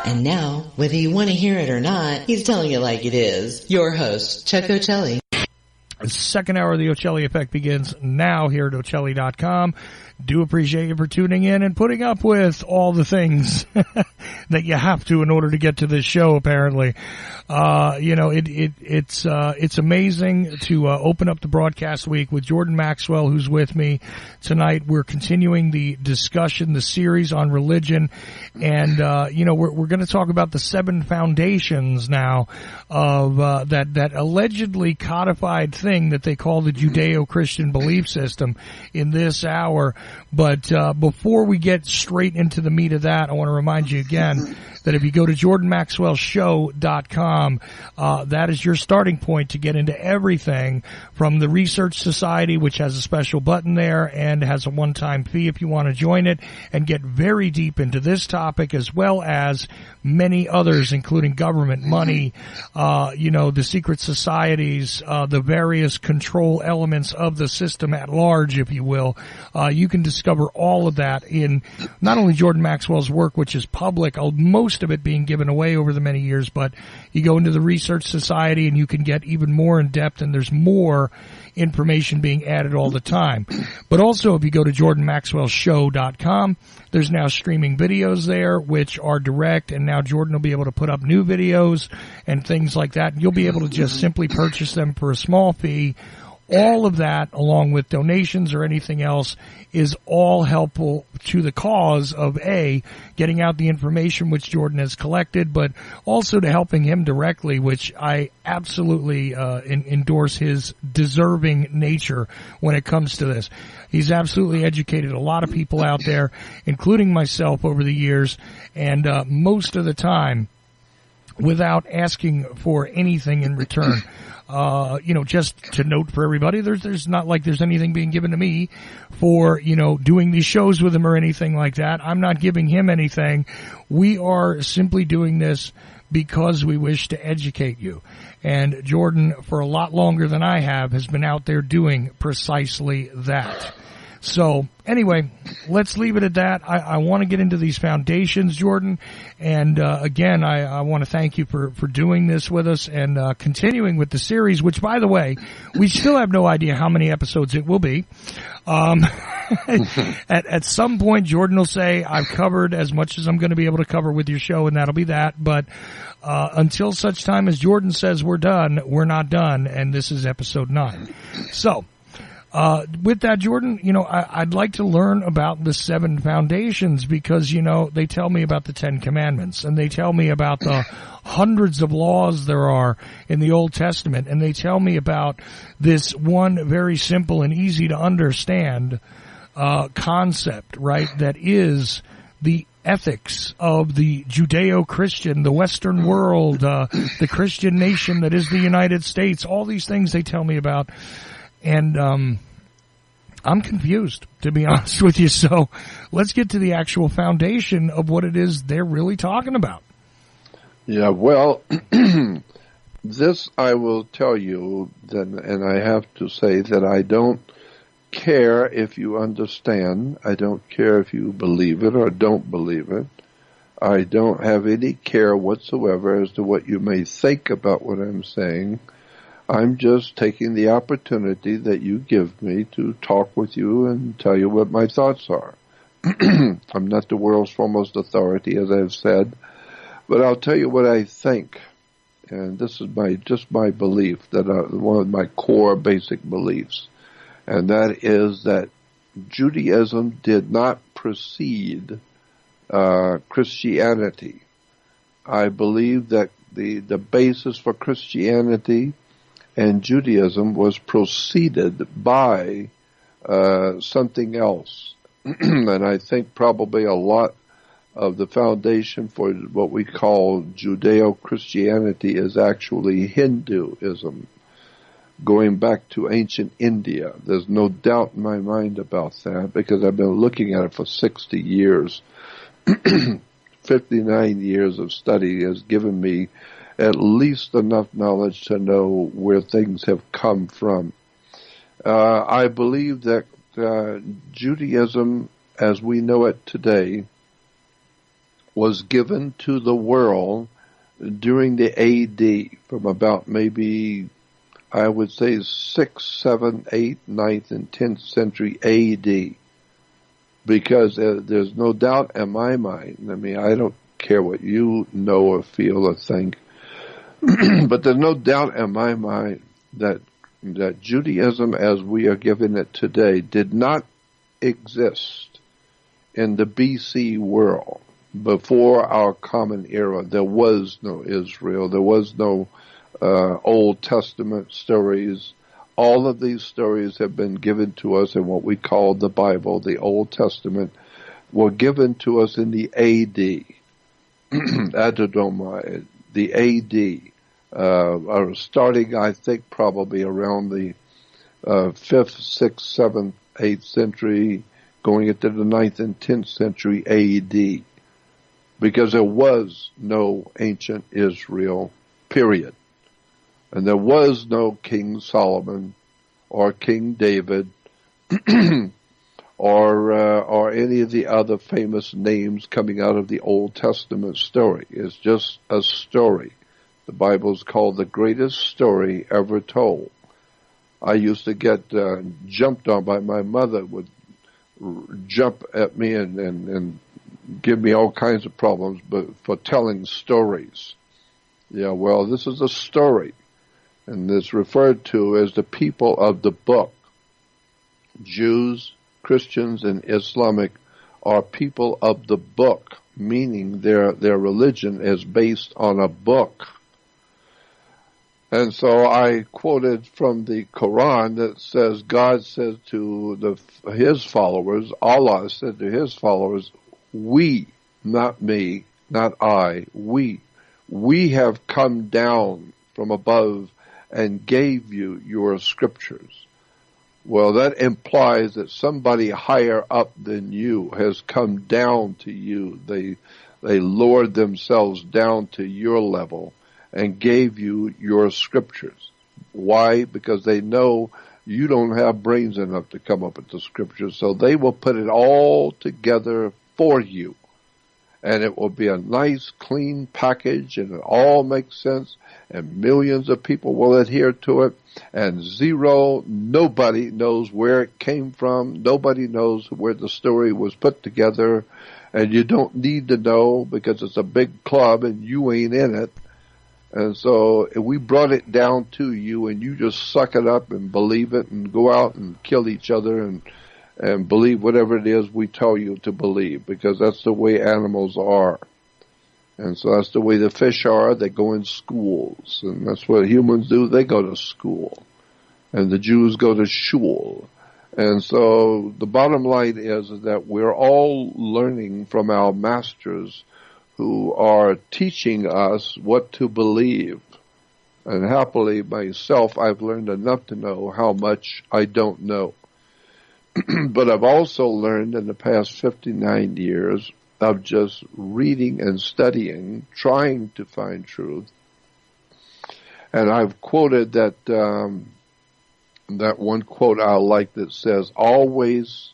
And now, whether you want to hear it or not, he's telling it like it is. Your host, Chuck Ocelli. The second hour of the Ocelli Effect begins now here at Ocelli.com. Do appreciate you for tuning in and putting up with all the things that you have to in order to get to this show, apparently. It's amazing to open up the broadcast week with Jordan Maxwell, who's with me tonight. We're continuing the discussion, the series on religion, and we're going to talk about the 7 foundations now of that allegedly codified thing that they call the Judeo-Christian belief system in this hour. But before we get straight into the meat of that, I want to remind you again that if you go to JordanMaxwellShow.com, that is your starting point to get into everything from the Research Society, which has a special button there and has a one-time fee if you want to join it, and get very deep into this topic as well as many others, including government money, the secret societies, the various control elements of the system at large, if you will. You can discover all of that in not only Jordan Maxwell's work, which is public, most of it being given away over the many years, but you go into the Research Society and you can get even more in depth, and there's more information being added all the time. But also, if you go to JordanMaxwellShow.com, there's now streaming videos there, which are direct, and now Jordan will be able to put up new videos and things like that. And you'll be able to just simply purchase them for a small fee. All of that, along with donations or anything else, is all helpful to the cause of, A, getting out the information which Jordan has collected, but also to helping him directly, which I absolutely endorse his deserving nature when it comes to this. He's absolutely educated a lot of people out there, including myself over the years, and most of the time without asking for anything in return. Just to note for everybody, there's not like there's anything being given to me for, doing these shows with him or anything like that. I'm not giving him anything. We are simply doing this because we wish to educate you. And Jordan, for a lot longer than I have, has been out there doing precisely that. So, anyway, let's leave it at that. I want to get into these foundations, Jordan, and again, I want to thank you for doing this with us and continuing with the series, which, by the way, we still have no idea how many episodes it will be. At some point, Jordan will say, I've covered as much as I'm going to be able to cover with your show, and that'll be that, but until such time as Jordan says we're done, we're not done, and this is episode 9. So, with that, Jordan, I'd like to learn about the 7 foundations because, they tell me about the 10 Commandments and they tell me about the hundreds of laws there are in the Old Testament, and they tell me about this one very simple and easy to understand concept, right, that is the ethics of the Judeo-Christian, the Western world, the Christian nation that is the United States, all these things they tell me about. And I'm confused, to be honest with you. So let's get to the actual foundation of what it is they're really talking about. Yeah, well, this I will tell you, and I have to say that I don't care if you understand. I don't care if you believe it or don't believe it. I don't have any care whatsoever as to what you may think about what I'm saying. I'm just taking the opportunity that you give me to talk with you and tell you what my thoughts are. I'm not the world's foremost authority, as I've said, but I'll tell you what I think. And this is my belief, that one of my core basic beliefs, and that is that Judaism did not precede Christianity. I believe that the basis for Christianity and Judaism was preceded by something else. And I think probably a lot of the foundation for what we call Judeo-Christianity is actually Hinduism, going back to ancient India. There's no doubt in my mind about that, because I've been looking at it for 60 years. 59 years of study has given me at least enough knowledge to know where things have come from. I believe that Judaism, as we know it today, was given to the world during the AD, from about maybe, I would say, 6th, 7th, 8th, 9th, and 10th century AD. Because there's no doubt in my mind, I mean, I don't care what you know or feel or think, but there's no doubt in my mind that Judaism as we are given it today did not exist in the BC world. Before our common era, there was no Israel. There was no Old Testament stories. All of these stories have been given to us in what we call the Bible, the Old Testament, were given to us in the AD, Adodoma, the AD, starting, I think, probably around the 5th, 6th, 7th, 8th century, going into the 9th and 10th century AD, because there was no ancient Israel, period. And there was no King Solomon or King David or any of the other famous names coming out of the Old Testament story. It's just a story. The Bible is called the greatest story ever told. I used to get jumped on by my mother, would jump at me and give me all kinds of problems, but for telling stories. Yeah, well, this is a story. And it's referred to as the people of the book. Jews, Christians, and Islamic are people of the book, meaning their religion is based on a book. And so I quoted from the Quran that says, God said to his followers, Allah said to his followers, we, not me, not I, we have come down from above and gave you your scriptures. Well, that implies that somebody higher up than you has come down to you. They lowered themselves down to your level and gave you your scriptures. Why? Because they know you don't have brains enough to come up with the scriptures, so they will put it all together for you. And it will be a nice, clean package, and it all makes sense, and millions of people will adhere to it, and nobody knows where it came from, nobody knows where the story was put together, and you don't need to know because it's a big club and you ain't in it. And so we brought it down to you, and you just suck it up and believe it and go out and kill each other and believe whatever it is we tell you to believe, because that's the way animals are. And so that's the way the fish are. They go in schools, and that's what humans do. They go to school, and the Jews go to shul. And so the bottom line is that we're all learning from our masters who are teaching us what to believe. And happily, myself, I've learned enough to know how much I don't know. But I've also learned in the past 59 years of just reading and studying, trying to find truth. And I've quoted that one quote I like that says, always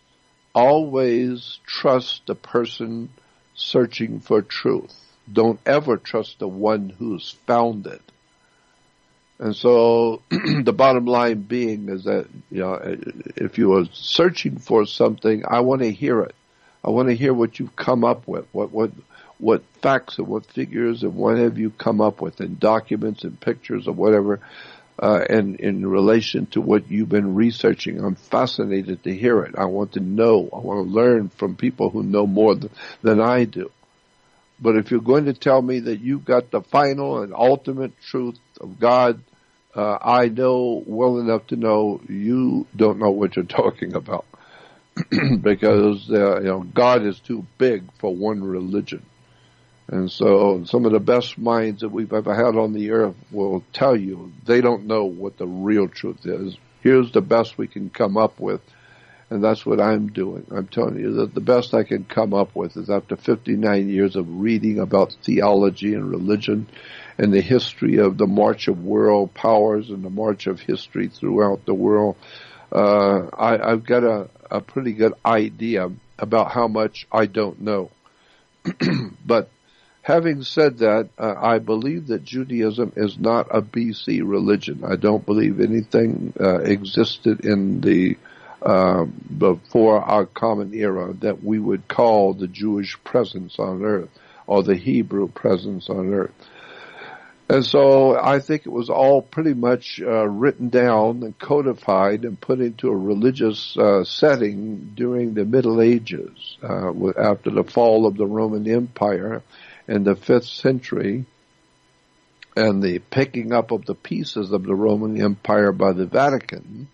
trust the person searching for truth. Don't ever trust the one who's found it. And so the bottom line being is that, if you are searching for something, I want to hear it. I want to hear what you've come up with, what facts and what figures and what have you come up with in documents and pictures or whatever, and in relation to what you've been researching. I'm fascinated to hear it. I want to know. I want to learn from people who know more than I do. But if you're going to tell me that you've got the final and ultimate truth of God, I know well enough to know you don't know what you're talking about. Because, God is too big for one religion. And so some of the best minds that we've ever had on the earth will tell you they don't know what the real truth is. Here's the best we can come up with. And that's what I'm doing. I'm telling you that the best I can come up with is, after 59 years of reading about theology and religion and the history of the march of world powers and the march of history throughout the world, I've got a pretty good idea about how much I don't know. But Having said that, I believe that Judaism is not a BC religion. I don't believe anything existed in the before our common era that we would call the Jewish presence on earth or the Hebrew presence on earth. And so I think it was all pretty much written down and codified and put into a religious setting during the Middle Ages, after the fall of the Roman Empire in the 5th century, and the picking up of the pieces of the Roman Empire by the Vatican,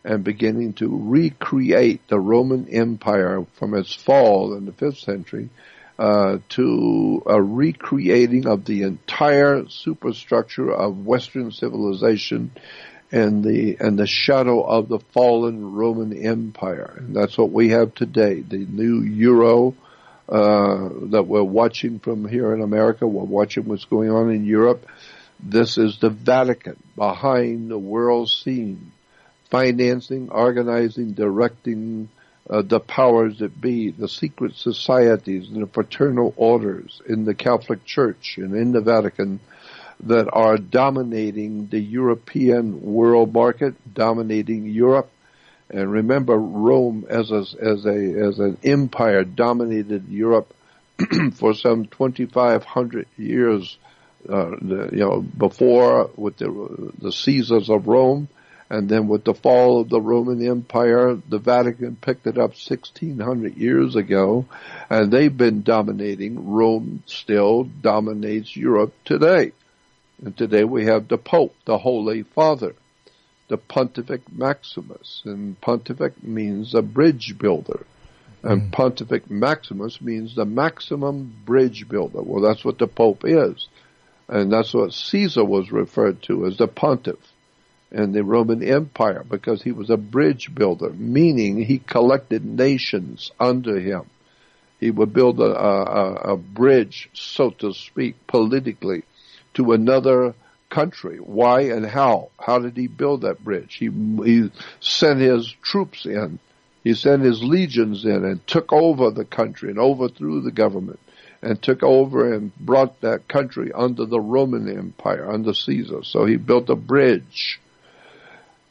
and beginning to recreate the Roman Empire from its fall in the 5th century, to a recreating of the entire superstructure of Western civilization and the shadow of the fallen Roman Empire. And that's what we have today. The new Euro that we're watching from here in America, we're watching what's going on in Europe. This is the Vatican behind the world scene, financing, organizing, directing the powers that be, the secret societies and the fraternal orders in the Catholic Church and in the Vatican that are dominating the European world market, dominating Europe. And remember, Rome as an empire dominated Europe for some 2,500 years, before with the Caesars of Rome. And then with the fall of the Roman Empire, the Vatican picked it up 1,600 years ago, and they've been dominating. Rome still dominates Europe today. And today we have the Pope, the Holy Father, the Pontifex Maximus. And Pontifex means a bridge builder. And Pontifex Maximus means the maximum bridge builder. Well, that's what the Pope is. And that's what Caesar was referred to as the Pontiff in the Roman Empire, because he was a bridge builder, meaning he collected nations under him. He would build a bridge, so to speak, politically to another country. Why and how? How did he build that bridge? He sent his troops in. He sent his legions in and took over the country and overthrew the government and took over and brought that country under the Roman Empire, under Caesar. So he built a bridge.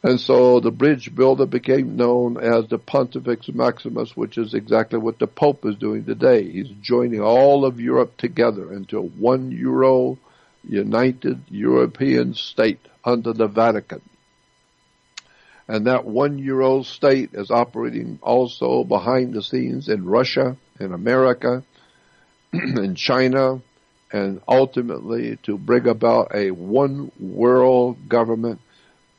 And so the bridge builder became known as the Pontifex Maximus, which is exactly what the Pope is doing today. He's joining all of Europe together into one united European state under the Vatican. And that one Euro state is operating also behind the scenes in Russia, in America, in China, and ultimately to bring about a one world government,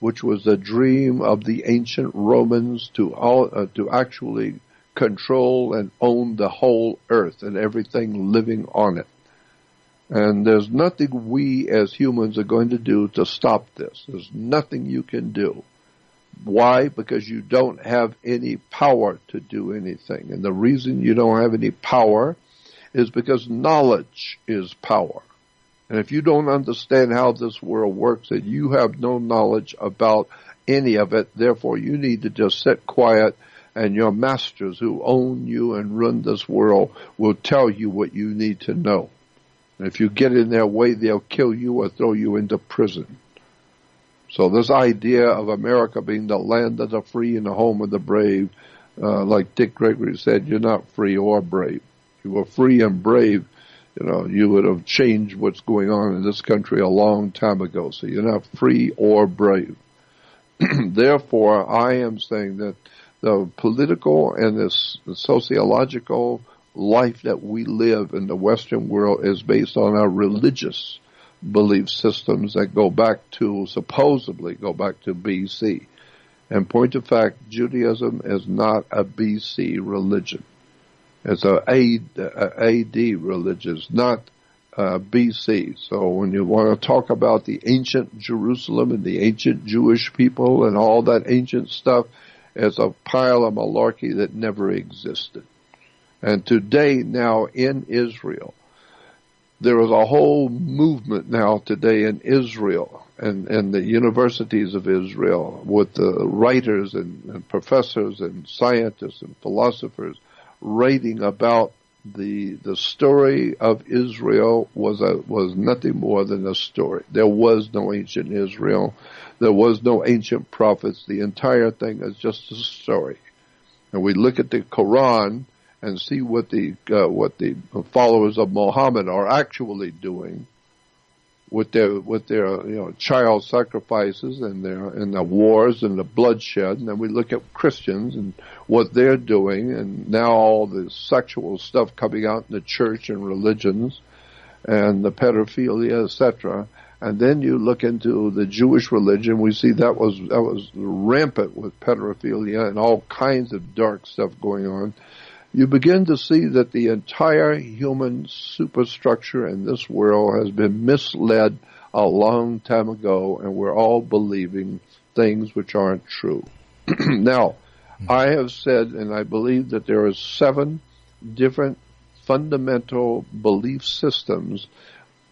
which was the dream of the ancient Romans to actually control and own the whole earth and everything living on it. And there's nothing we as humans are going to do to stop this. There's nothing you can do. Why? Because you don't have any power to do anything. And the reason you don't have any power is because knowledge is power. And if you don't understand how this world works, and you have no knowledge about any of it, therefore you need to just sit quiet, and your masters who own you and run this world will tell you what you need to know. And if you get in their way, they'll kill you or throw you into prison. So this idea of America being the land of the free and the home of the brave, like Dick Gregory said, you're not free or brave. If you were free and brave, you would have changed what's going on in this country a long time ago. So you're not free or brave. Therefore, I am saying that the political and the sociological life that we live in the Western world is based on our religious belief systems that supposedly go back to BC. And point of fact, Judaism is not a BC religion. It's a AD religion, not BC. So when you want to talk about the ancient Jerusalem and the ancient Jewish people and all that ancient stuff, it's a pile of malarkey that never existed. And today, now in Israel, there is a whole movement now today in Israel and the universities of Israel with the writers and professors and scientists and philosophers writing about The story of Israel was nothing more than a story. There was no ancient Israel. There was no ancient prophets. The entire thing is just a story. And we look at the Quran and see what the followers of Muhammad are actually doing with their child sacrifices and the wars and the bloodshed. And then we look at Christians and what they're doing, and now all the sexual stuff coming out in the church and religions and the pedophilia, etc. And then you look into the Jewish religion, we see that was rampant with pedophilia and all kinds of dark stuff going on. You begin to see that the entire human superstructure in this world has been misled a long time ago, and we're all believing things which aren't true. Now, I have said, and I believe that there are 7 different fundamental belief systems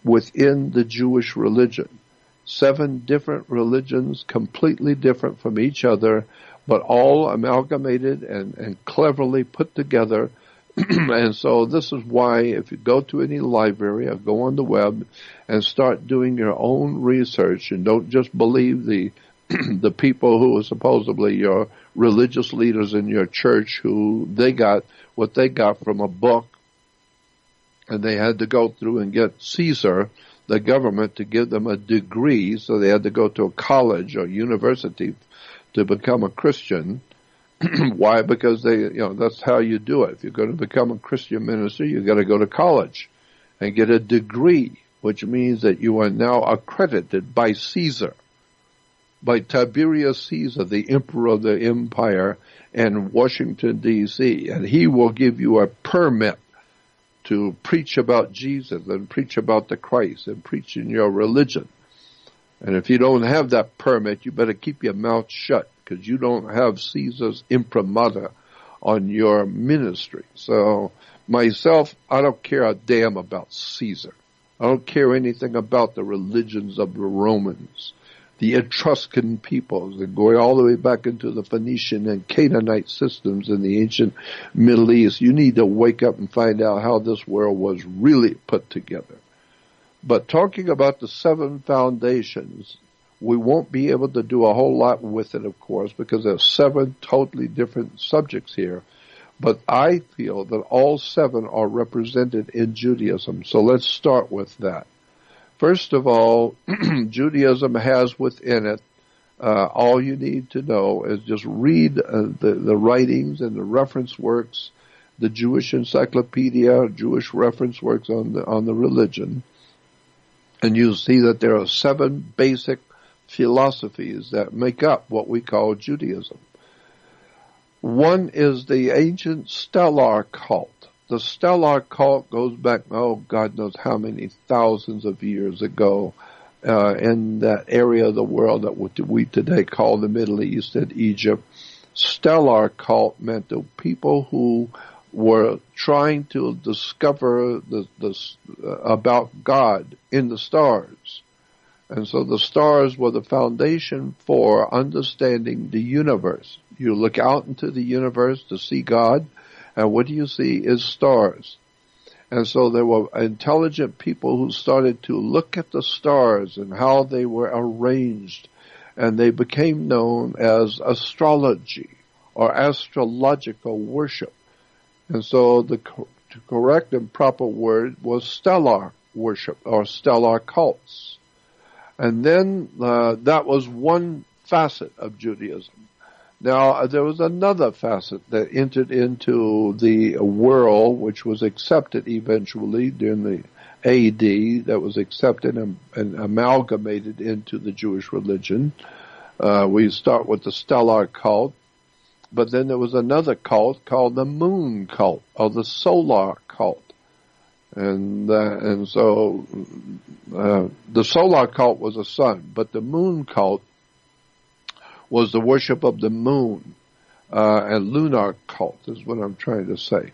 within the Jewish religion. 7 different religions, completely different from each other, but all amalgamated and cleverly put together. And so this is why if you go to any library or go on the web and start doing your own research, and don't just believe the people who are supposedly your religious leaders in your church, who they got what they got from a book, and they had to go through and get Caesar, the government, to give them a degree, so they had to go to a college or university to become a Christian. Why? Because that's how you do it. If you're going to become a Christian minister, you've got to go to college and get a degree, which means that you are now accredited by Caesar, by Tiberius Caesar, the emperor of the empire in Washington, D.C., and he will give you a permit to preach about Jesus and preach about the Christ and preach in your religion. And if you don't have that permit, you better keep your mouth shut, because you don't have Caesar's imprimatur on your ministry. So myself, I don't care a damn about Caesar. I don't care anything about the religions of the Romans, the Etruscan peoples, and going all the way back into the Phoenician and Canaanite systems in the ancient Middle East. You need to wake up and find out how this world was really put together. But talking about the 7 foundations, we won't be able to do a whole lot with it, of course, because there's 7 totally different subjects here. But I feel that all 7 are represented in Judaism. So let's start with that. First of all, Judaism has within it, all you need to know is just read the writings and the reference works, the Jewish encyclopedia, Jewish reference works on the religion, and you'll see that there are 7 basic philosophies that make up what we call Judaism. One is the ancient stellar cult. The stellar cult goes back, God knows how many thousands of years ago, in that area of the world that we today call the Middle East and Egypt. Stellar cult meant the people who were trying to discover about God in the stars. And so the stars were the foundation for understanding the universe. You look out into the universe to see God, and what do you see is stars. And so there were intelligent people who started to look at the stars and how they were arranged, and they became known as astrology or astrological worship. And so the correct and proper word was stellar worship or stellar cults. And then that was one facet of Judaism. Now, there was another facet that entered into the world, which was accepted eventually during the AD, that was accepted and amalgamated into the Jewish religion. We start with the stellar cult, but then there was another cult called the moon cult, or the solar cult. And so the solar cult was a sun, but the moon cult was the worship of the moon, and lunar cult is what I'm trying to say.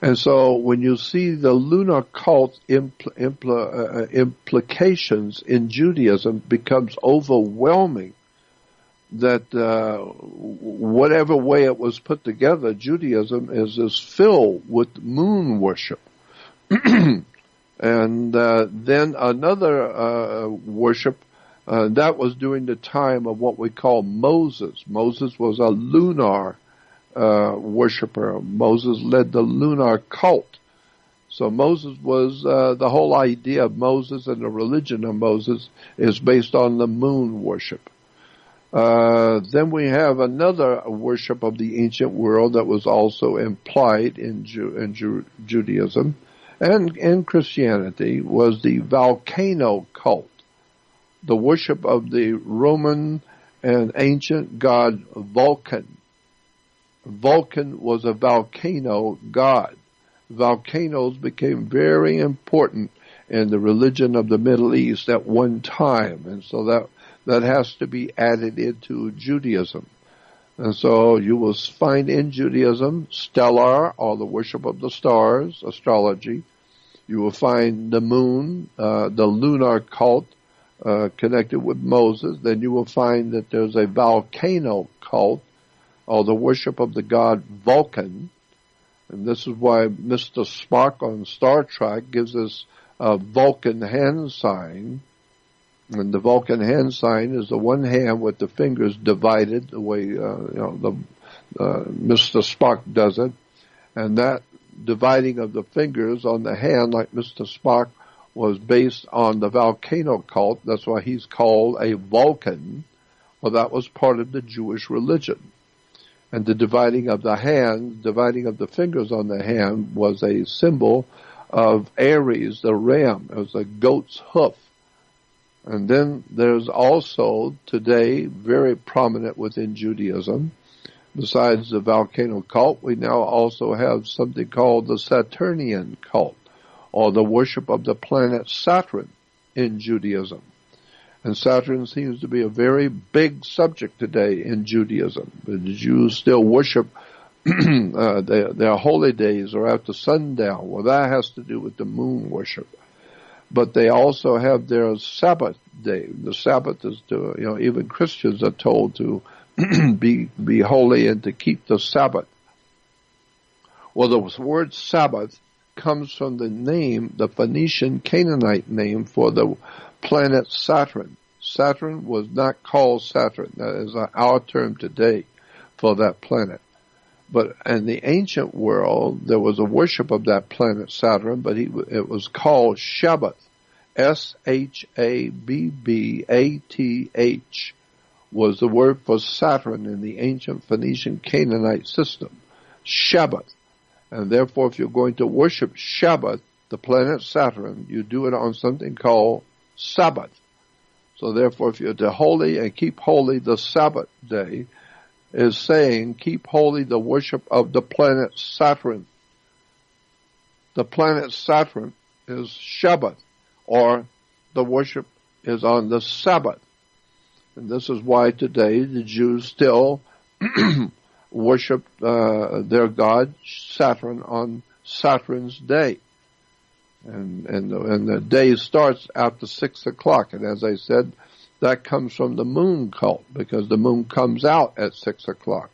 And so when you see the lunar cult implications in Judaism becomes overwhelming, that whatever way it was put together, Judaism is filled with moon worship. And then another worship, that was during the time of what we call Moses. Moses was a lunar worshiper. Moses led the lunar cult. So Moses was, the whole idea of Moses and the religion of Moses is based on the moon worship. Then we have another worship of the ancient world that was also implied in Judaism and in Christianity, was the volcano cult, the worship of the Roman and ancient god Vulcan. Vulcan was a volcano god. Volcanoes became very important in the religion of the Middle East at one time, and so that has to be added into Judaism. And so you will find in Judaism stellar, or the worship of the stars, astrology. You will find the moon, the lunar cult, connected with Moses. Then you will find that there's a volcano cult, or the worship of the god Vulcan. And this is why Mr. Spock on Star Trek gives us a Vulcan hand sign. And the Vulcan hand sign is the one hand with the fingers divided, the way Mr. Spock does it. And that dividing of the fingers on the hand, like Mr. Spock, was based on the volcano cult. That's why he's called a Vulcan. Well, that was part of the Jewish religion. And the dividing of the hand, dividing of the fingers on the hand, was a symbol of Aries, the ram. It was a goat's hoof. And then there's also today very prominent within Judaism, besides the volcano cult, we now also have something called the Saturnian cult, or the worship of the planet Saturn in Judaism. And Saturn seems to be a very big subject today in Judaism. The Jews still worship their holy days or after sundown. Well, that has to do with the moon worship. But they also have their Sabbath day. The Sabbath is to, even Christians are told to be holy and to keep the Sabbath. Well, the word Sabbath comes from the name, the Phoenician Canaanite name for the planet Saturn. Saturn was not called Saturn. That is our term today for that planet. But in the ancient world, there was a worship of that planet Saturn, but it was called Shabbath. Shabbath was the word for Saturn in the ancient Phoenician Canaanite system. Shabbath. And therefore, if you're going to worship Shabbath, the planet Saturn, you do it on something called Sabbath. So therefore, if you're to holy and keep holy the Sabbath day, is saying keep holy the worship of the planet Saturn. The planet Saturn is Shabbath, or the worship is on the Sabbath. And this is why today the Jews still worship their god Saturn on Saturn's day. And the day starts after 6 o'clock. And as I said, that comes from the moon cult, because the moon comes out at 6 o'clock.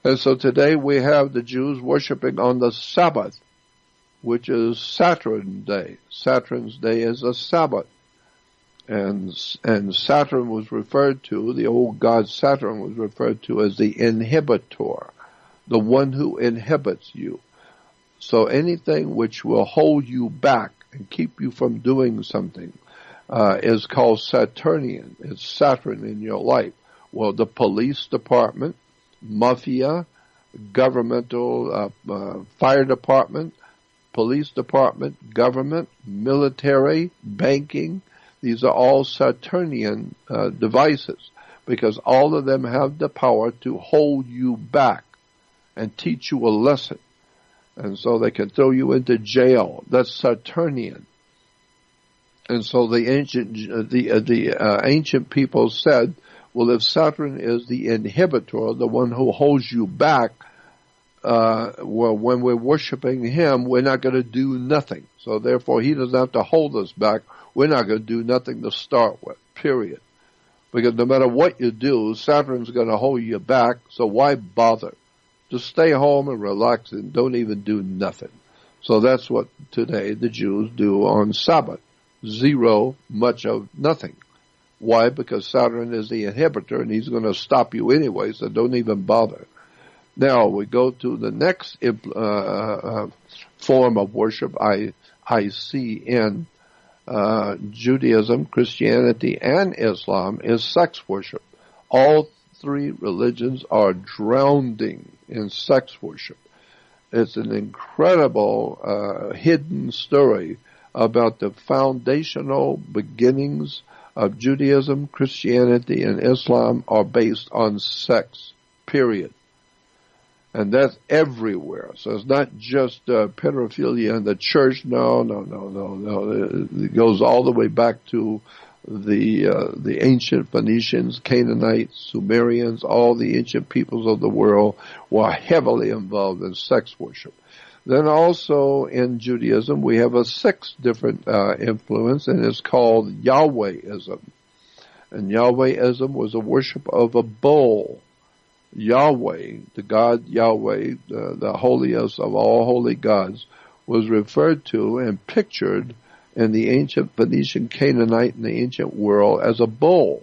And so today we have the Jews worshiping on the Sabbath, which is Saturn's day. Saturn's day is a Sabbath. And Saturn was referred to, the old god Saturn was referred to as the inhibitor, the one who inhibits you. So anything which will hold you back and keep you from doing something is called Saturnian. It's Saturn in your life. Well, the police department, mafia, governmental, fire department, police department, government, military, banking, these are all Saturnian devices, because all of them have the power to hold you back and teach you a lesson. And so they can throw you into jail. That's Saturnian. And so the ancient people said, well, if Saturn is the inhibitor, the one who holds you back, well, when we're worshiping him, we're not going to do nothing. So therefore, he doesn't have to hold us back. We're not going to do nothing to start with, period. Because no matter what you do, Saturn's going to hold you back, so why bother? Just stay home and relax and don't even do nothing. So that's what today the Jews do on Sabbath. Zero, much of nothing. Why? Because Saturn is the inhibitor and he's going to stop you anyway, so don't even bother. Now we go to the next form of worship I see in Judaism, Christianity, and Islam is sex worship. All three religions are drowning in sex worship. It's an incredible hidden story about the foundational beginnings of Judaism, Christianity, and Islam are based on sex, period. And that's everywhere. So it's not just pedophilia in the church. No. It goes all the way back to the ancient Phoenicians, Canaanites, Sumerians, all the ancient peoples of the world were heavily involved in sex worship. Then also in Judaism, we have a sixth different influence, and it's called Yahwehism. And Yahwehism was a worship of a bull. Yahweh, the God Yahweh, the holiest of all holy gods, was referred to and pictured in the ancient Phoenician, Canaanite, and the ancient world as a bull.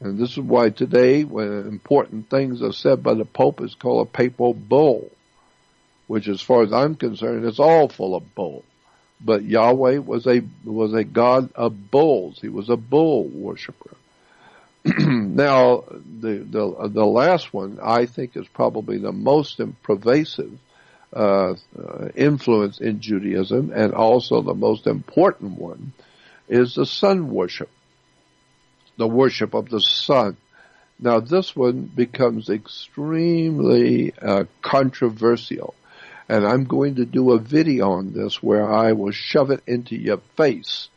And this is why today, when important things are said by the Pope, it's called a papal bull, which as far as I'm concerned, it's all full of bull. But Yahweh was a God of bulls. He was a bull worshiper. Now, the last one I think is probably the most pervasive influence in Judaism, and also the most important one, is the sun worship, the worship of the sun. Now, this one becomes extremely controversial, and I'm going to do a video on this where I will shove it into your face,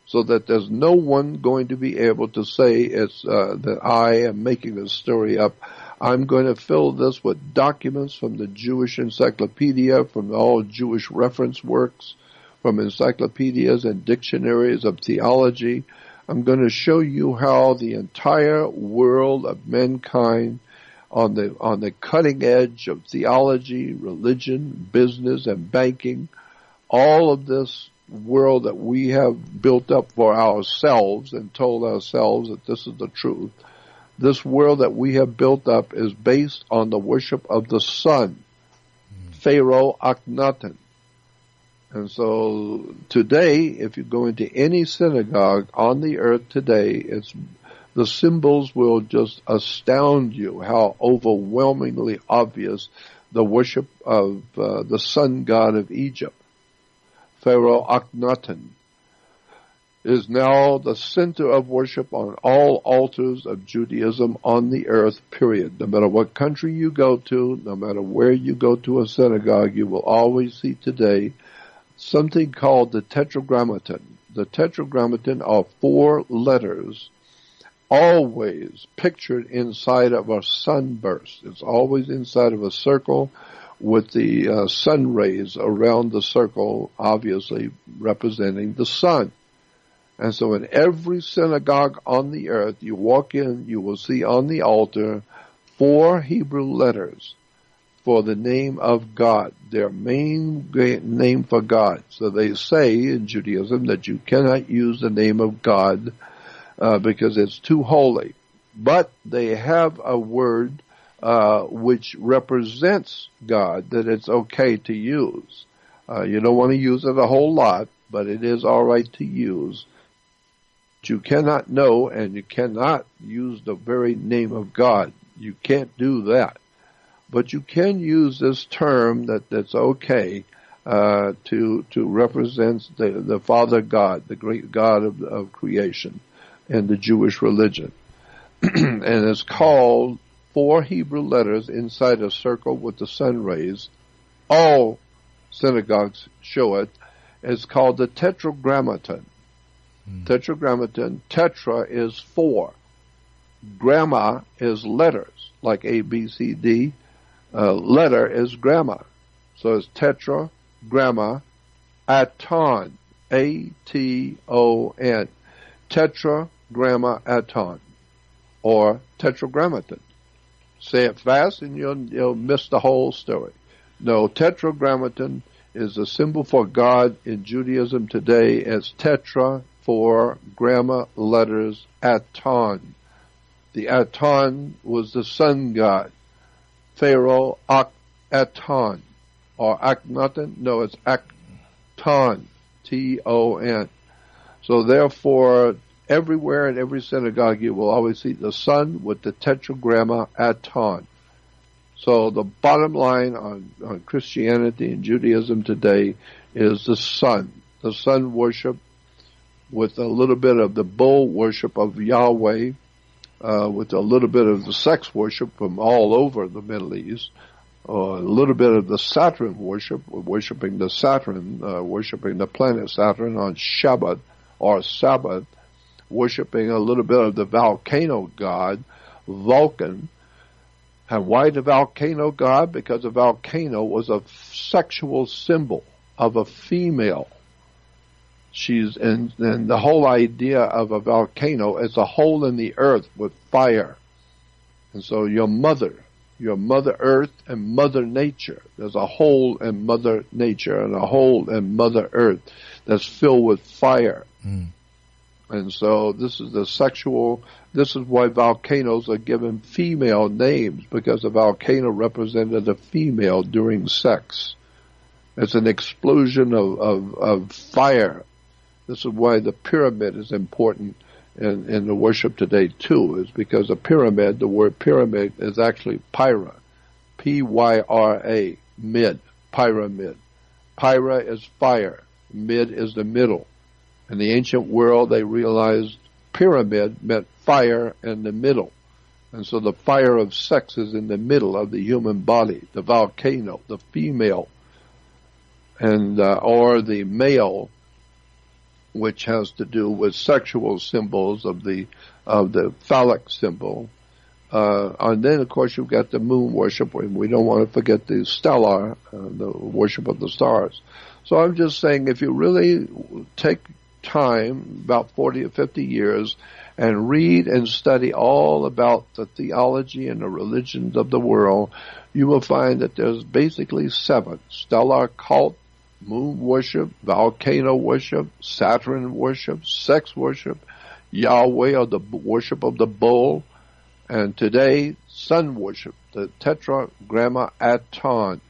so that there's no one going to be able to say it's that I am making this story up. I'm going to fill this with documents from the Jewish Encyclopedia, from all Jewish reference works, from encyclopedias and dictionaries of theology. I'm going to show you how the entire world of mankind on the cutting edge of theology, religion, business, and banking, all of this world that we have built up for ourselves and told ourselves that this is the truth. This world that we have built up is based on the worship of the sun, Pharaoh Akhenaten. And so today, if you go into any synagogue on the earth today, the symbols will just astound you how overwhelmingly obvious the worship of the sun god of Egypt, Pharaoh Akhenaten, is now the center of worship on all altars of Judaism on the earth, period. No matter what country you go to, no matter where you go to a synagogue, you will always see today something called the Tetragrammaton. The Tetragrammaton are 4 letters, always pictured inside of a sunburst. It's always inside of a circle with the sun rays around the circle, obviously representing the sun. And so in every synagogue on the earth, you walk in, you will see on the altar 4 Hebrew letters for the name of God, their main name for God. So they say in Judaism that you cannot use the name of God because it's too holy. But they have a word which represents God that it's okay to use. You don't want to use it a whole lot, but it is all right to use. You cannot know, and you cannot use the very name of God. You can't do that. But you can use this term that's okay to represent the Father God, the great God of creation and the Jewish religion. And it's called 4 Hebrew letters inside a circle with the sun rays. All synagogues show it. It's called the Tetragrammaton. Tetragrammaton, tetra is 4. Gramma is letters, like A, B, C, D. Letter is grammar. So it's tetra, gramma, aton, A-T-O-N. Tetra, tetragrammaton, or tetragrammaton. Say it fast and you'll miss the whole story. No, tetragrammaton is a symbol for God in Judaism today as tetra, 4 gramma letters, aton. The aton was the sun god. Pharaoh Aton, or Akhenaten. No, it's Akton, Ton. So therefore, everywhere in every synagogue you will always see the sun with the tetragramma aton. So the bottom line on Christianity and Judaism today is the sun worship with a little bit of the bull worship of Yahweh, with a little bit of the sex worship from all over the Middle East, a little bit of the Saturn worship, worshiping the Saturn, worshiping the planet Saturn on Shabbat or Sabbath, worshiping a little bit of the volcano god, Vulcan. And why the volcano god? Because a volcano was a sexual symbol of a female. And the whole idea of a volcano is a hole in the earth with fire. And so your mother earth and mother nature. There's a hole in mother nature and a hole in mother earth that's filled with fire. Mm. And so this is why volcanoes are given female names, because a volcano represented a female during sex. It's an explosion of fire. This is why the pyramid is important in the worship today too, is because a pyramid, the word pyramid is actually pyra. P-Y-R-A, mid, pyramid. Pyra is fire. Mid is the middle. In the ancient world, they realized pyramid meant fire in the middle. And so the fire of sex is in the middle of the human body, the volcano, the female, and or the male, which has to do with sexual symbols of the phallic symbol. And then, of course, you've got the moon worship, and we don't want to forget the stellar, the worship of the stars. So I'm just saying, if you really take time, about 40 or 50 years, and read and study all about the theology and the religions of the world, you will find that there's basically 7: stellar cult, moon worship, volcano worship, Saturn worship, sex worship, Yahweh, or the worship of the bull, and today, sun worship, the tetragrammaton.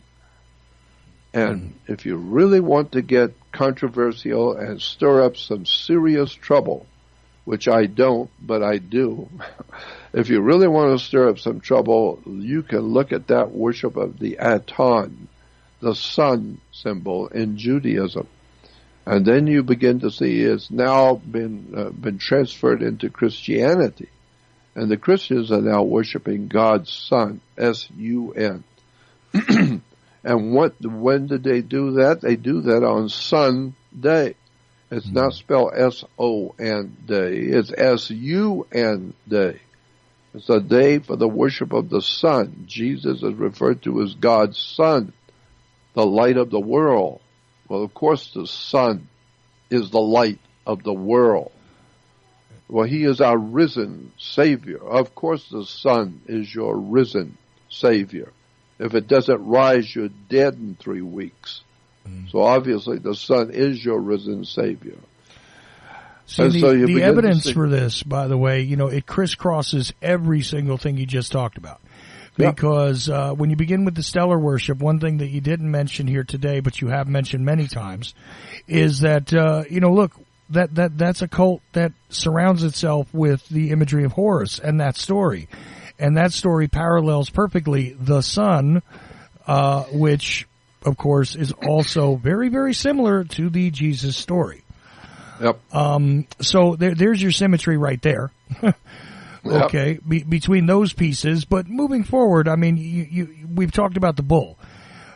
And if you really want to get controversial and stir up some serious trouble, which I don't, but I do, if you really want to stir up some trouble, you can look at that worship of the Aton, the sun symbol in Judaism. And then you begin to see it's now been transferred into Christianity. And the Christians are now worshiping God's Son, S-U-N. And when did they do that? They do that on Sunday. It's not spelled S-O-N day. It's S-U-N day. It's a day for the worship of the sun. Jesus is referred to as God's Son, the light of the world. Well, of course, the sun is the light of the world. Well, he is our risen Savior. Of course, the sun is your risen Savior. If it doesn't rise, you're dead in 3 weeks. So obviously the sun is your risen Savior. See, the evidence for this, by the way, it crisscrosses every single thing you just talked about. Because when you begin with the stellar worship, one thing that you didn't mention here today, but you have mentioned many times, is that, look, that's a cult that surrounds itself with the imagery of Horus and that story. And that story parallels perfectly the sun, which, of course, is also very, very similar to the Jesus story. Yep. So there's your symmetry right there. Okay, between those pieces. But moving forward, I mean, we've talked about the bull,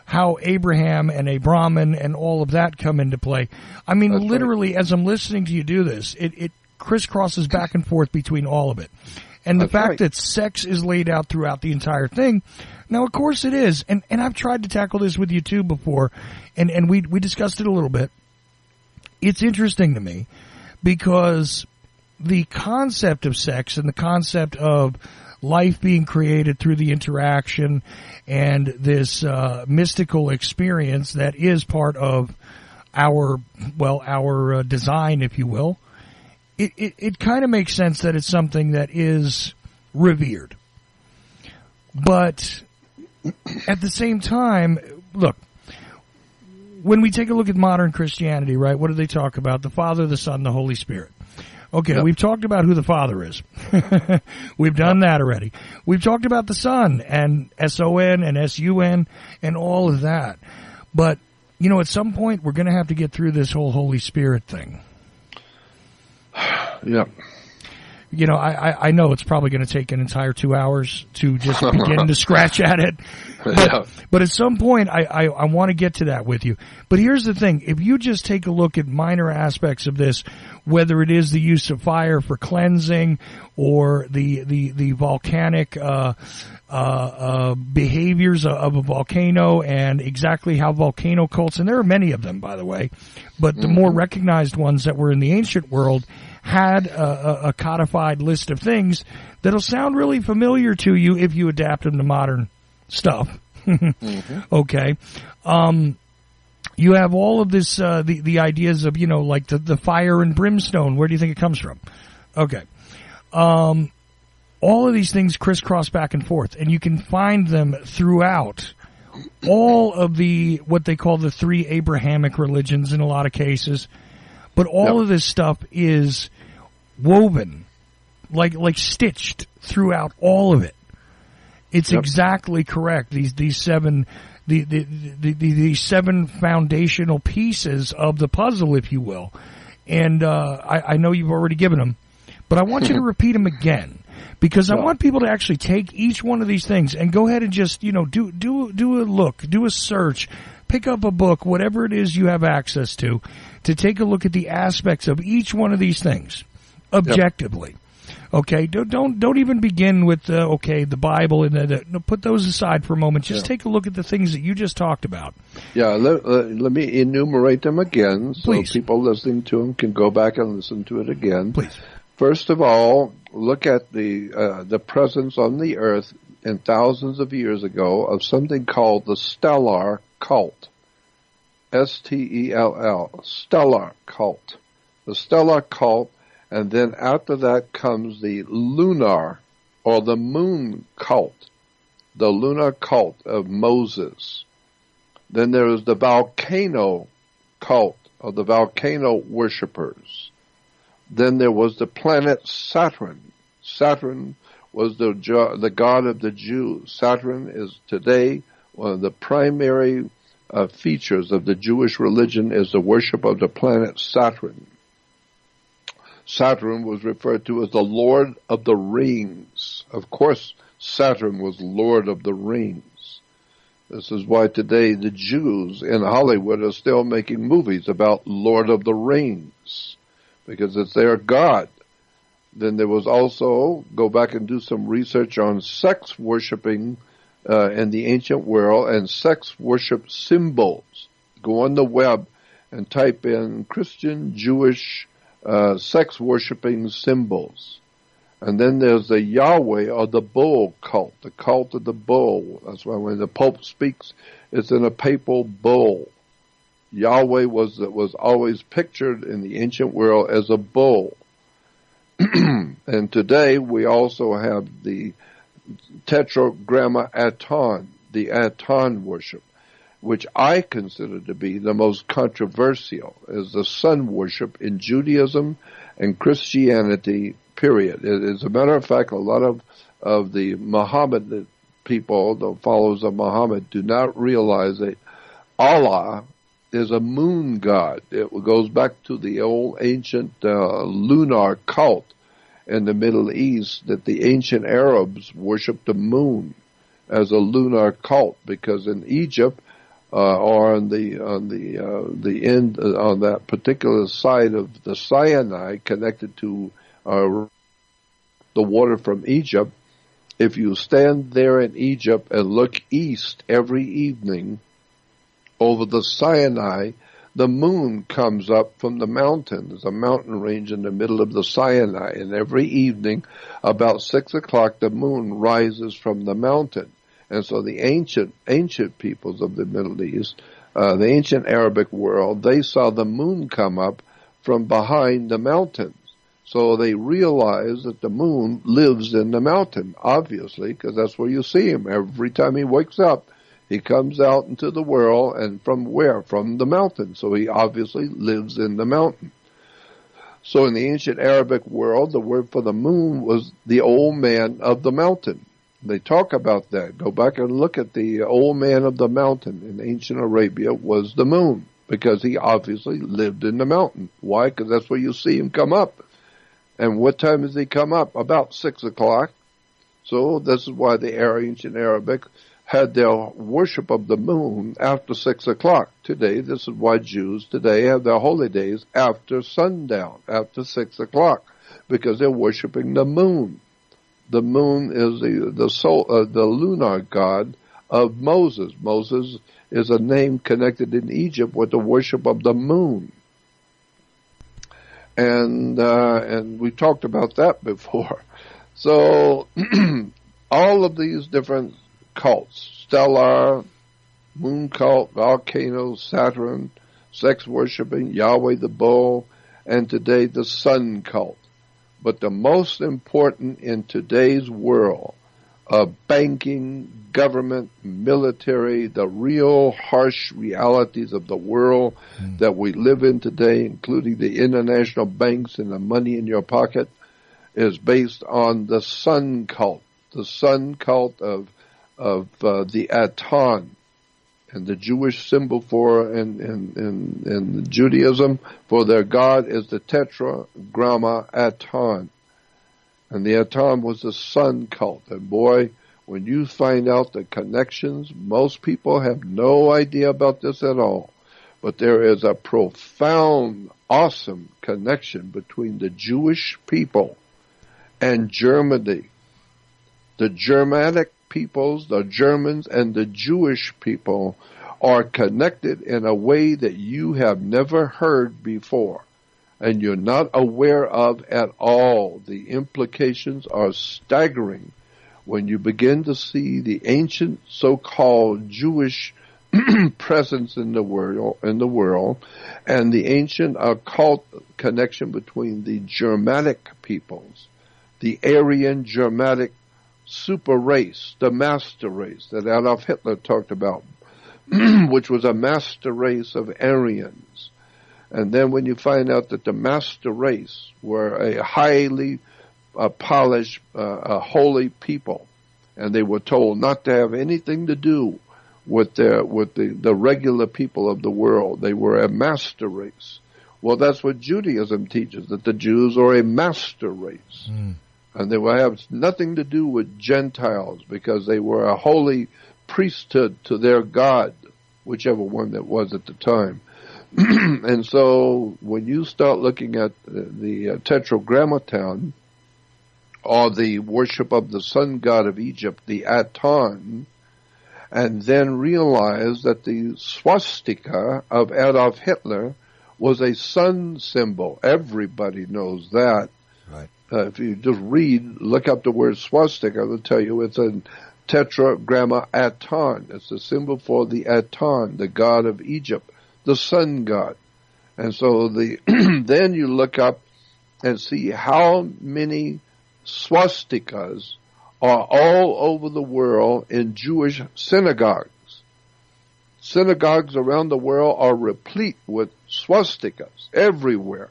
how Abraham and a Brahmin and all of that come into play. I mean, that's literally, right. As I'm listening to you do this, it crisscrosses back and forth between all of it. And the fact that sex is laid out throughout the entire thing. Now, of course it is. And I've tried to tackle this with you too before, and we discussed it a little bit. It's interesting to me because the concept of sex and the concept of life being created through the interaction and this mystical experience that is part of our design, if you will, it kind of makes sense that it's something that is revered. But at the same time, look, when we take a look at modern Christianity, right, what do they talk about? The Father, the Son, the Holy Spirit. Okay, Yep. We've talked about who the Father is. We've done that already. We've talked about the Son and S-O-N and S-U-N and all of that. But, you know, at some point we're going to have to get through this whole Holy Spirit thing. Yeah. You know, I know it's probably going to take an entire 2 hours to just begin to scratch at it. But at some point, I want to get to that with you. But here's the thing. If you just take a look at minor aspects of this, whether it is the use of fire for cleansing or the volcanic behaviors of a volcano and exactly how volcano cults, and there are many of them, by the way, but the more recognized ones that were in the ancient world had a codified list of things that'll sound really familiar to you if you adapt them to modern stuff. Okay. You have all of this, the ideas of, you know, like the fire and brimstone. Where do you think it comes from? Okay. All of these things crisscross back and forth, and you can find them throughout all of what they call the three Abrahamic religions in a lot of cases. But all of this stuff is woven, like stitched throughout all of it. It's exactly correct. These seven foundational pieces of the puzzle, if you will. And I know you've already given them, but I want you to repeat them again, because I want people to actually take each one of these things and go ahead and just, you know, do a look, do a search, pick up a book, whatever it is you have access to take a look at the aspects of each one of these things objectively. Okay, don't even begin with the Bible and put those aside for a moment. Just take a look at the things that you just talked about. Yeah, let me enumerate them again, so Please. people listening to them can go back and listen to it again. Please. First of all, look at the presence on the earth in thousands of years ago of something called the stellar cult. S-T-E-L-L, stellar cult. The stellar cult, and then after that comes the lunar or the moon cult, the lunar cult of Moses. Then there is the volcano cult of the volcano worshippers. Then there was the planet Saturn. Saturn was the god of the Jews. Saturn is today one of the primary features of the Jewish religion is the worship of the planet Saturn. Saturn was referred to as the Lord of the Rings. Of course, Saturn was Lord of the Rings. This is why today the Jews in Hollywood are still making movies about Lord of the Rings, because it's their God. Then there was also, go back and do some research on sex worshiping in the ancient world and sex worship symbols. Go on the web and type in Christian, Jewish, sex worshiping symbols. And then there's the Yahweh or the bull cult, the cult of the bull. That's why when the Pope speaks, it's in a papal bull. Yahweh was always pictured in the ancient world as a bull. And today we also have the Tetragrammaton, the Aton worship, which I consider to be the most controversial, is the sun worship in Judaism and Christianity, period. As a matter of fact, a lot of the Muhammad people, the followers of Muhammad, do not realize that Allah is a moon god. It goes back to the old ancient lunar cult in the Middle East, that the ancient Arabs worshipped the moon as a lunar cult, because in Egypt or on that particular side of the Sinai connected to the water from Egypt, if you stand there in Egypt and look east every evening over the Sinai, the moon comes up from the mountain. There's a mountain range in the middle of the Sinai, and every evening about 6 o'clock the moon rises from the mountain. And so the ancient peoples of the Middle East, the ancient Arabic world, they saw the moon come up from behind the mountains. So they realized that the moon lives in the mountain, obviously, because that's where you see him. Every time he wakes up, he comes out into the world, and from where? From the mountain. So he obviously lives in the mountain. So in the ancient Arabic world, the word for the moon was the old man of the mountain. They talk about that. Go back and look at the old man of the mountain in ancient Arabia was the moon, because he obviously lived in the mountain. Why? Because that's where you see him come up. And what time does he come up? About 6 o'clock. So this is why the ancient Arabic had their worship of the moon after 6 o'clock. Today, this is why Jews today have their holy days after sundown, after 6 o'clock, because they're worshiping the moon. The moon is the lunar god of Moses. Moses is a name connected in Egypt with the worship of the moon. And we talked about that before. So all of these different cults, stellar, moon cult, volcanoes, Saturn, sex worshiping, Yahweh the bull, and today the sun cult. But the most important in today's world of banking, government, military, the real harsh realities of the world that we live in today, including the international banks and the money in your pocket, is based on the sun cult of the Aton, and the Jewish symbol for in Judaism for their god is the tetragramma Aton. And the Aton was the sun cult. And boy, when you find out the connections, most people have no idea about this at all. But there is a profound, awesome connection between the Jewish people and Germany. The Germanic peoples, the Germans and the Jewish people are connected in a way that you have never heard before, and you're not aware of at all. The implications are staggering when you begin to see the ancient so-called Jewish presence in the world, and the ancient occult connection between the Germanic peoples, the Aryan Germanic super race, the master race that Adolf Hitler talked about, which was a master race of Aryans. And then when you find out that the master race were a highly polished, holy people, and they were told not to have anything to do with the regular people of the world. They were a master race. Well, that's what Judaism teaches, that the Jews are a master race. And they will have nothing to do with Gentiles, because they were a holy priesthood to their God, whichever one that was at the time. And so when you start looking at the Tetragrammaton, or the worship of the sun god of Egypt, the Aton, and then realize that the swastika of Adolf Hitler was a sun symbol. Everybody knows that. Right. If you just look up the word swastika, it'll tell you it's a tetragramma Aton. It's a symbol for the Aton, the god of Egypt, the sun god. And so then you look up and see how many swastikas are all over the world in Jewish synagogues. Synagogues around the world are replete with swastikas everywhere.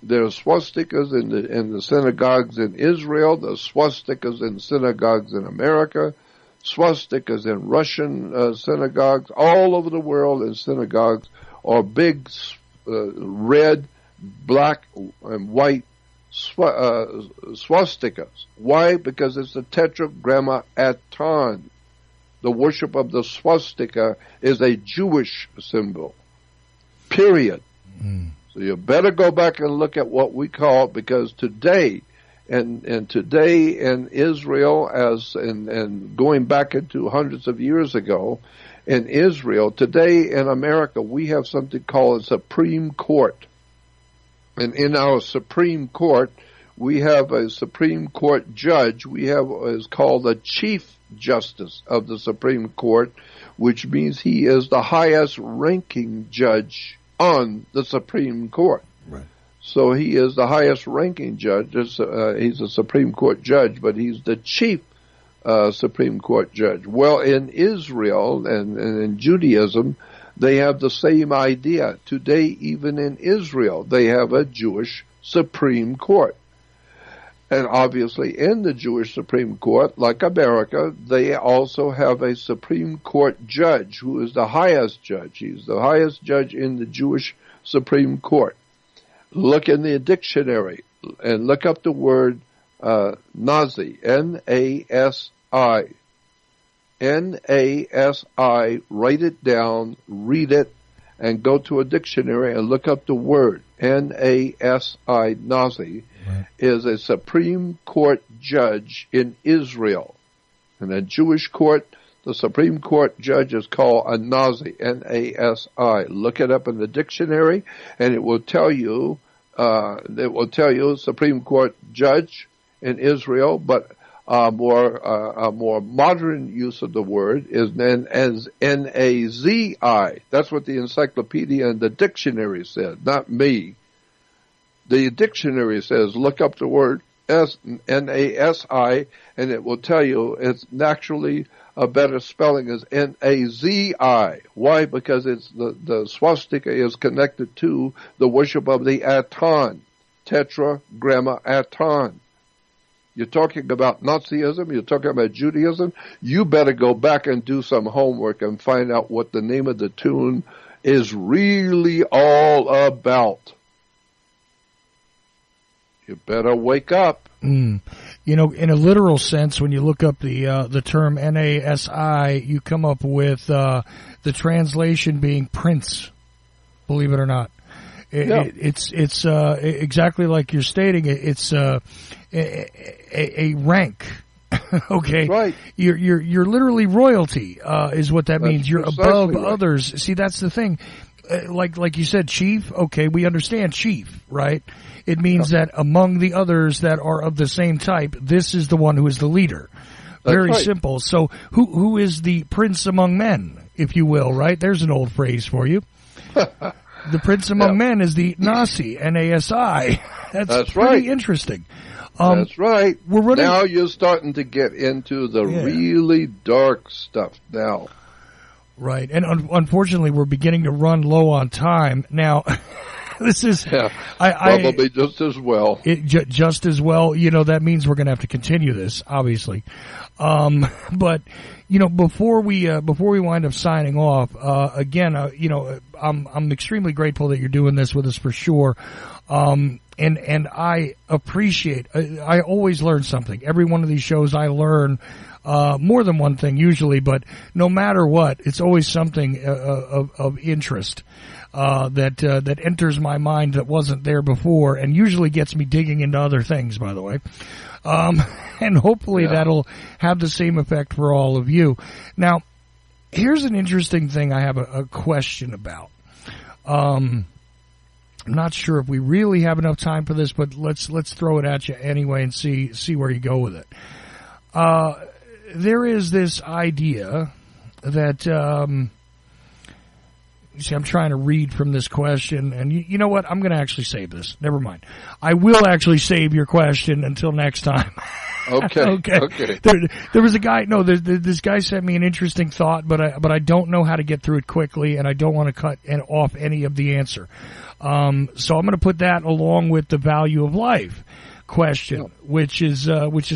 There are swastikas in the synagogues in Israel. There are swastikas in synagogues in America. Swastikas in Russian synagogues. All over the world in synagogues are big red, black, and white swastikas. Why? Because it's the tetragramma Aton. The worship of the swastika is a Jewish symbol. Period. So you better go back and look at what we call, because today, and today in Israel, and going back into hundreds of years ago, in Israel. Today in America, we have something called a Supreme Court. And in our Supreme Court, we have a Supreme Court judge. We have what is called a Chief Justice of the Supreme Court, which means he is the highest ranking judge on the Supreme Court. Right. So he is the highest ranking judge. He's a Supreme Court judge, but he's the chief Supreme Court judge. Well, in Israel and in Judaism, they have the same idea. Today, even in Israel, they have a Jewish Supreme Court. And obviously in the Jewish Supreme Court, like America, they also have a Supreme Court judge who is the highest judge. He's the highest judge in the Jewish Supreme Court. Look in the dictionary and look up the word Nasi, N-A-S-I. N-A-S-I, write it down, read it, and go to a dictionary and look up the word N-A-S-I, Nasi, is a Supreme Court judge in Israel. In a Jewish court, the Supreme Court judge is called a Nasi, N-A-S-I. Look it up in the dictionary, and it will tell you, Supreme Court judge in Israel, but a more modern use of the word is then as N-A-Z-I. That's what the encyclopedia and the dictionary said, not me. The dictionary says, look up the word N-A-S-I, and it will tell you it's naturally a better spelling is N-A-Z-I. Why? Because it's the swastika is connected to the worship of the Aton, Tetragrammaton. You're talking about Nazism, you're talking about Judaism, you better go back and do some homework and find out what the name of the tune is really all about. You better wake up. You know, in a literal sense, when you look up the term N-A-S-I, you come up with the translation being prince, believe it or not. It's exactly like you're stating. It's a rank. Okay, right. You're literally royalty. Is what that means. You're above right. others. See, that's the thing. Like you said, chief. Okay, we understand chief, right? It means that among the others that are of the same type, this is the one who is the leader. Very right. simple. So who is the prince among men, if you will, right? There's an old phrase for you. The prince among men is the Nasi, N-A-S-I. That's pretty right. interesting. That's right. We're running. Now you're starting to get into the really dark stuff now. Right. And unfortunately, we're beginning to run low on time. Now, this is probably just as well. Just as well. You know, that means we're going to have to continue this, obviously. But you know, before we wind up signing off, again, you know, I'm extremely grateful that you're doing this with us for sure. And I appreciate. I always learn something. Every one of these shows, I learn more than one thing usually, but no matter what, it's always something of interest. That enters my mind that wasn't there before, and usually gets me digging into other things, by the way. And hopefully that'll have the same effect for all of you. Now, here's an interesting thing I have a question about. I'm not sure if we really have enough time for this, but let's throw it at you anyway and see where you go with it. There is this idea that, see, I'm trying to read from this question, and you know what? I'm going to actually save this. Never mind. I will actually save your question until next time. Okay. There was a guy. No, this guy sent me an interesting thought, but I don't know how to get through it quickly, and I don't want to cut off any of the answer. So I'm going to put that along with the value of life question, which is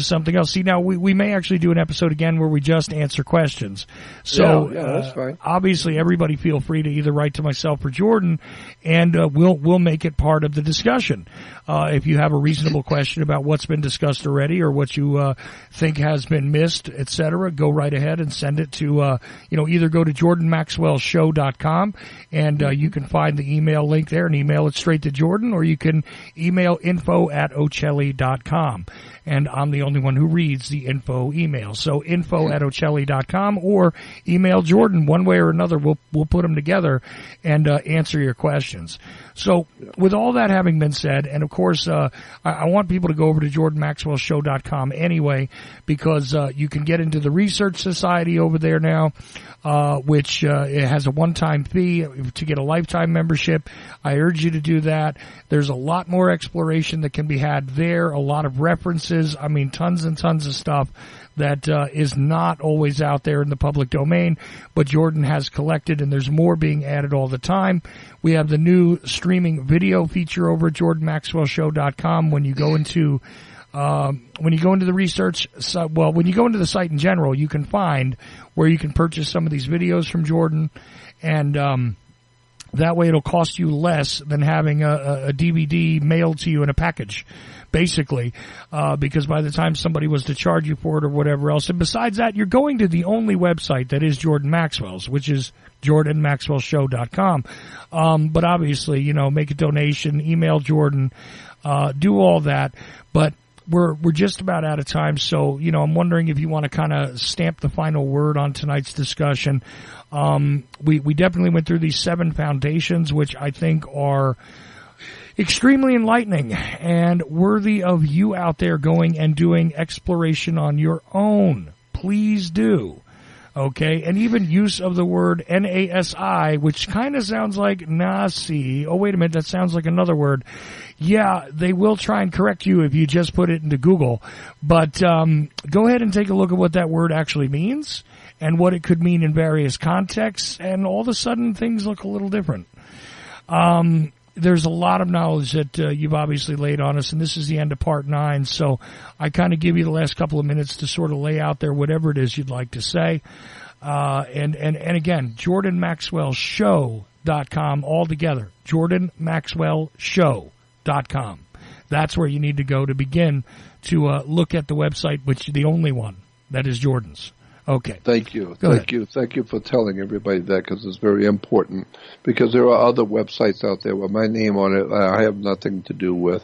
something else. See, now we may actually do an episode again where we just answer questions. So that's fine. Obviously, everybody feel free to either write to myself or Jordan, and we'll make it part of the discussion. If you have a reasonable question about what's been discussed already or what you think has been missed, etc., go right ahead and send it to either go to JordanMaxwellShow.com and you can find the email link there. and email it straight to Jordan, or you can email info@ocelli.com. And I'm the only one who reads the info email. So info@ocelli.com, or email Jordan. One way or another, we'll put them together and answer your questions. So with all that having been said, and of course, I want people to go over to jordanmaxwellshow.com anyway, because you can get into the Research Society over there now, which it has a one-time fee to get a lifetime membership. I urge you to do that. There's a lot more exploration that can be had there, a lot of references. I mean, tons and tons of stuff that is not always out there in the public domain, but Jordan has collected, and there's more being added all the time. We have the new streaming video feature over at jordanmaxwellshow.com. When you go into the research, when you go into the site in general, you can find where you can purchase some of these videos from Jordan, and that way it'll cost you less than having a DVD mailed to you in a package, basically, because by the time somebody was to charge you for it or whatever else, and besides that, you're going to the only website that is Jordan Maxwell's, which is jordanmaxwellshow.com. But obviously, make a donation, email Jordan, do all that, but we're just about out of time, so, I'm wondering if you want to kind of stamp the final word on tonight's discussion. We definitely went through these 7 foundations, which I think are extremely enlightening and worthy of you out there going and doing exploration on your own. Please do. Okay, and even use of the word NASI, which kind of sounds like Nasi. Oh, wait a minute, that sounds like another word. Yeah, they will try and correct you if you just put it into Google. But go ahead and take a look at what that word actually means and what it could mean in various contexts, and all of a sudden things look a little different. There's a lot of knowledge that you've obviously laid on us, and this is the end of part 9, so I kind of give you the last couple of minutes to sort of lay out there whatever it is you'd like to say. And again, jordanmaxwellshow.com all together. jordanmaxwellshow.com. That's where you need to go to begin to look at the website, which is the only one that is Jordan's. Okay. Thank you. Thank you for telling everybody that, because it's very important. Because there are other websites out there with my name on it I have nothing to do with.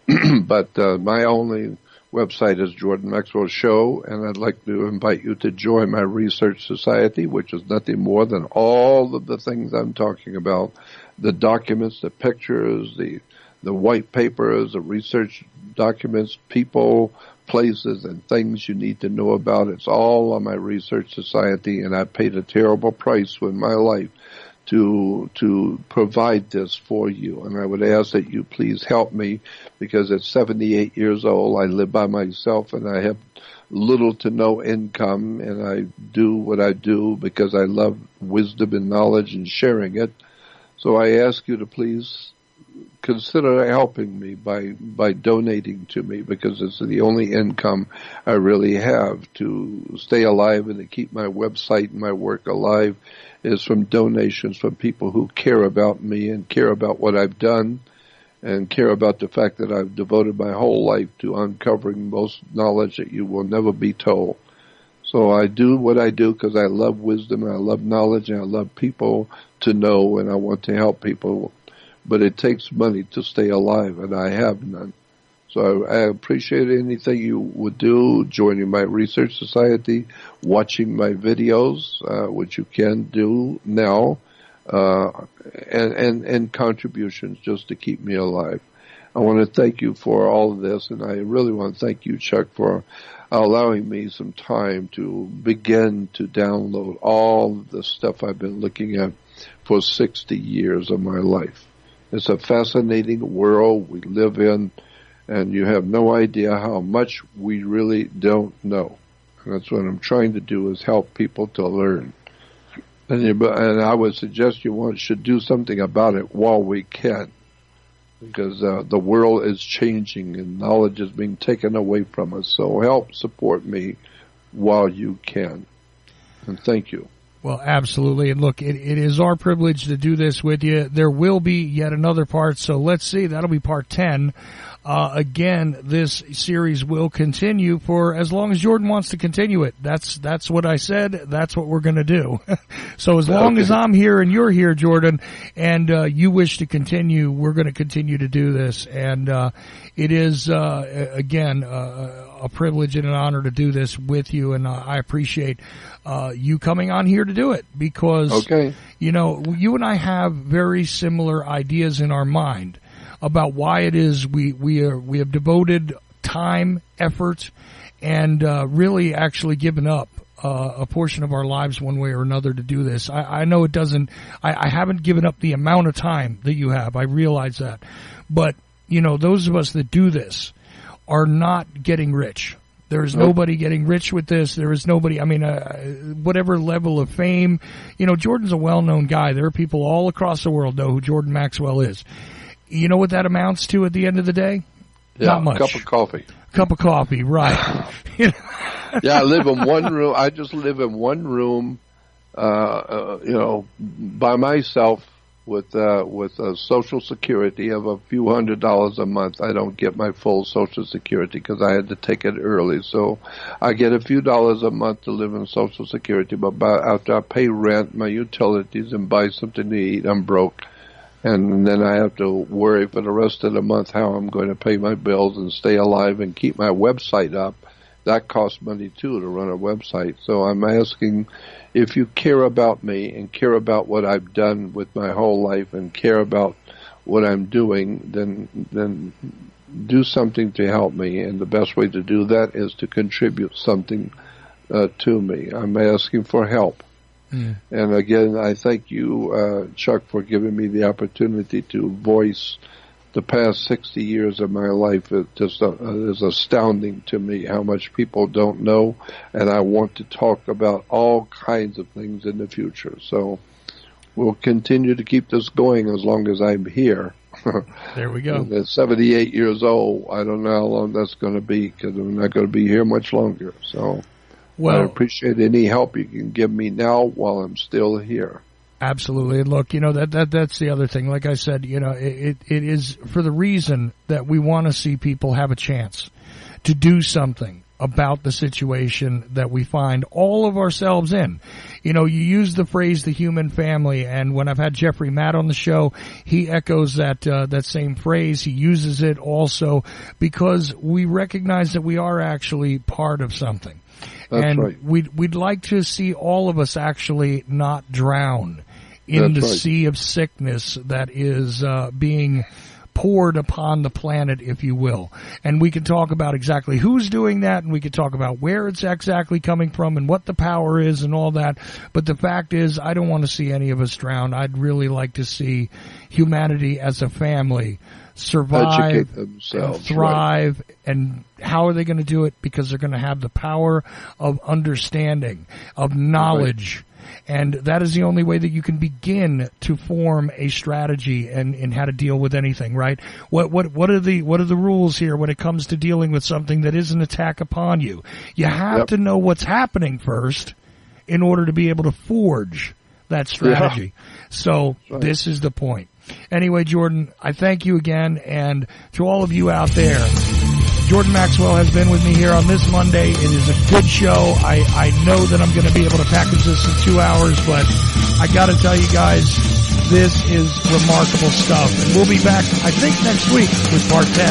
But my only website is Jordan Maxwell Show, and I'd like to invite you to join my Research Society, which is nothing more than all of the things I'm talking about. The documents, the pictures, the white papers, the research documents, people, places, and things you need to know about. It's all on my Research Society, and I paid a terrible price with my life to provide this for you. And I would ask that you please help me, because at 78 years old, I live by myself, and I have little to no income, and I do what I do because I love wisdom and knowledge and sharing it. So I ask you to please consider helping me by donating to me, because it's the only income I really have to stay alive and to keep my website and my work alive is from donations from people who care about me and care about what I've done and care about the fact that I've devoted my whole life to uncovering most knowledge that you will never be told. So I do what I do because I love wisdom, and I love knowledge, and I love people to know, and I want to help people. But it takes money to stay alive, and I have none. So I appreciate anything you would do, joining my Research Society, watching my videos, which you can do now, and contributions just to keep me alive. I want to thank you for all of this, and I really want to thank you, Chuck, for allowing me some time to begin to download all of the stuff I've been looking at for 60 years of my life. It's a fascinating world we live in, and you have no idea how much we really don't know. And that's what I'm trying to do, is help people to learn. And I would suggest you should do something about it while we can, because the world is changing and knowledge is being taken away from us. So help support me while you can. And thank you. Well, absolutely. And look, it is our privilege to do this with you. There will be yet another part, so let's see. That'll be part 10. Again, this series will continue for as long as Jordan wants to continue it. That's what I said. That's what we're going to do. So as long as I'm here and you're here, Jordan, and you wish to continue, we're going to continue to do this. And it is, again, a privilege and an honor to do this with you, and I appreciate you coming on here to do it because, you know, you and I have very similar ideas in our mind about why it is we have devoted time, effort, and really actually given up a portion of our lives one way or another to do this. I know it doesn't. I haven't given up the amount of time that you have. I realize that, but you know, those of us that do this are not getting rich. There is nobody getting rich with this. There is nobody, I mean, whatever level of fame. You know, Jordan's a well-known guy. There are people all across the world know who Jordan Maxwell is. You know what that amounts to at the end of the day? Yeah, not much. A cup of coffee. Cup of coffee, right. Yeah, I live in one room. I just live in one room, you know, by myself with a Social Security of a few $100s a month. I don't get my full Social Security because I had to take it early. So I get a few dollars a month to live in Social Security, but after I pay rent, my utilities, and buy something to eat, I'm broke. And then I have to worry for the rest of the month how I'm going to pay my bills and stay alive and keep my website up. That costs money, too, to run a website. So I'm asking, if you care about me and care about what I've done with my whole life and care about what I'm doing, then do something to help me. And the best way to do that is to contribute something to me. I'm asking for help. And again, I thank you, Chuck, for giving me the opportunity to voice the past 60 years of my life. It just is astounding to me how much people don't know, and I want to talk about all kinds of things in the future. So we'll continue to keep this going as long as I'm here. There we go. At 78 years old, I don't know how long that's going to be because I'm not going to be here much longer. So. Well, I appreciate any help you can give me now while I'm still here. Absolutely. And look, you know, that's the other thing. Like I said, you know, it is for the reason that we want to see people have a chance to do something about the situation that we find all of ourselves in. You know, you use the phrase the human family, and when I've had Jeffrey Matt on the show, he echoes that same phrase. He uses it also because we recognize that we are actually part of something. That's and right. we'd like to see all of us actually not drown in the sea of sickness that is being poured upon the planet, if you will. And we can talk about exactly who's doing that, and we can talk about where it's exactly coming from and what the power is and all that. But the fact is, I don't want to see any of us drown. I'd really like to see humanity as a family survive, and thrive, and how are they going to do it? Because they're going to have the power of understanding, of knowledge, and that is the only way that you can begin to form a strategy and how to deal with anything. Right? What are the rules here when it comes to dealing with something that is an attack upon you? You have to know what's happening first in order to be able to forge that strategy. So this is the point. Anyway, Jordan, I thank you again, and to all of you out there, Jordan Maxwell has been with me here on this Monday. It is a good show. I know that I'm going to be able to package this in 2 hours, but I got to tell you guys, this is remarkable stuff. And we'll be back, I think, next week with part 10.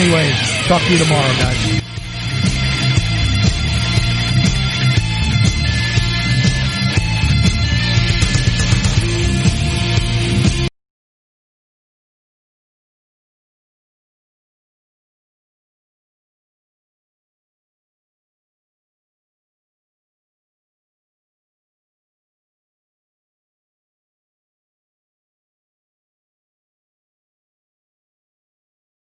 Anyways, talk to you tomorrow, guys.